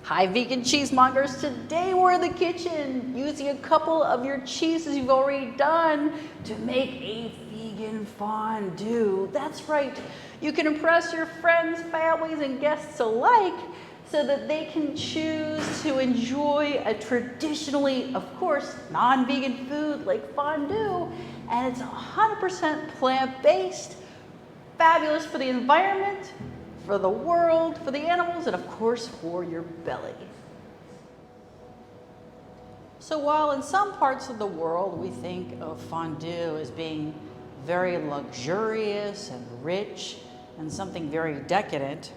Hi vegan cheesemongers, today we're in the kitchen using a couple of your cheeses you've already done to make a vegan fondue. That's right, you can impress your friends, families, and guests alike so that they can choose to enjoy a traditionally, of course, non-vegan food like fondue, and it's 100% plant-based, fabulous for the environment, for the world, for the animals, and of course for your belly. So while in some parts of the world we think of fondue as being very luxurious and rich and something very decadent,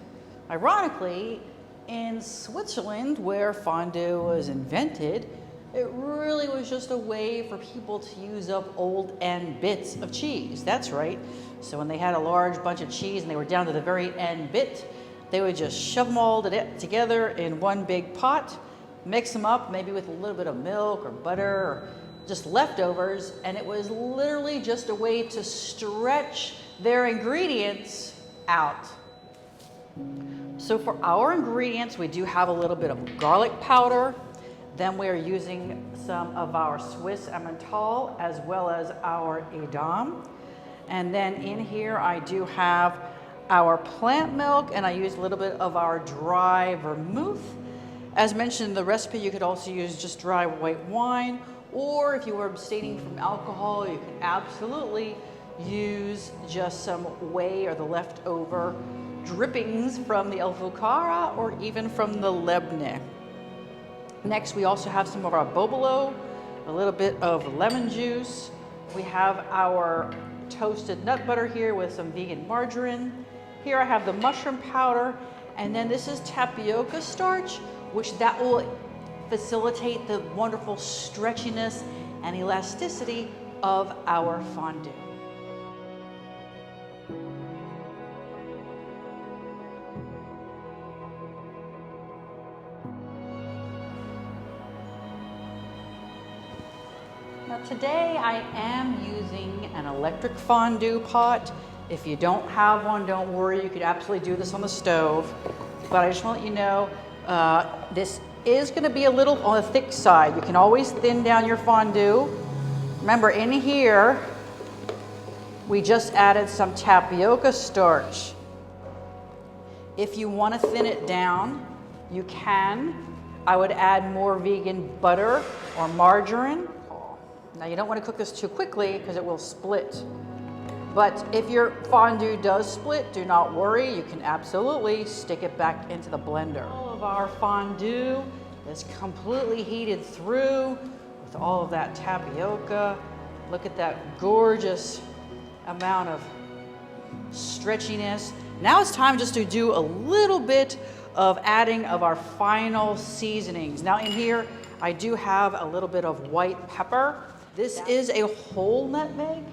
ironically, in Switzerland, where fondue was invented, it really was just a way for people to use up old end bits of cheese. That's right. So when they had a large bunch of cheese and they were down to the very end bit, they would just shove them all together in one big pot, mix them up maybe with a little bit of milk or butter or just leftovers, and it was literally just a way to stretch their ingredients out. So for our ingredients, we do have a little bit of garlic powder. Then we're using some of our Swiss Emmental as well as our Edam. And then in here I do have our plant milk, and I use a little bit of our dry vermouth. As mentioned in the recipe, you could also use just dry white wine, or if you were abstaining from alcohol, you could absolutely use just some whey or the leftover drippings from the Elfukara or even from the Lebne. Next, we also have some of our bobolo, a little bit of lemon juice. We have our toasted nut butter here with some vegan margarine. Here I have the mushroom powder, and then this is tapioca starch, which that will facilitate the wonderful stretchiness and elasticity of our fondue. Now today I am using an electric fondue pot. If you don't have one, don't worry, you could absolutely do this on the stove. But I just want to let you know, this is going to be a little on the thick side. You can always thin down your fondue. Remember, in here, we just added some tapioca starch. If you want to thin it down, you can. I would add more vegan butter or margarine. Now you don't want to cook this too quickly because it will split. But if your fondue does split, do not worry. You can absolutely stick it back into the blender. All of our fondue is completely heated through with all of that tapioca. Look at that gorgeous amount of stretchiness. Now it's time just to do a little bit of adding of our final seasonings. Now in here, I do have a little bit of white pepper. This is a whole nutmeg,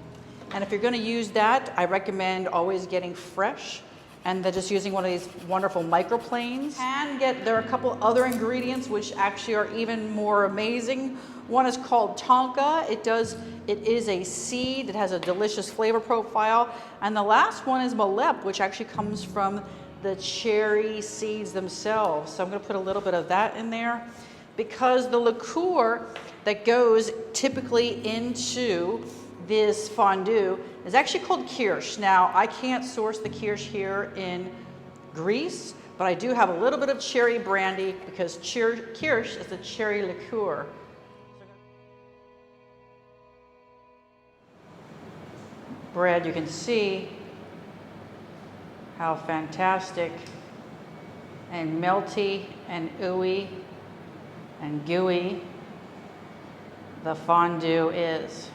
and if you're going to use that, I recommend always getting fresh and then just using one of these wonderful microplanes. There are a couple other ingredients which actually are even more amazing. One is called tonka. It is a seed that has a delicious flavor profile, and the last one is malep, which actually comes from the cherry seeds themselves. So I'm going to put a little bit of that in there, because the liqueur that goes typically into this fondue is actually called kirsch. Now, I can't source the kirsch here in Greece, but I do have a little bit of cherry brandy because kirsch is a cherry liqueur. Bread, you can see how fantastic and melty and ooey and gooey the fondue is.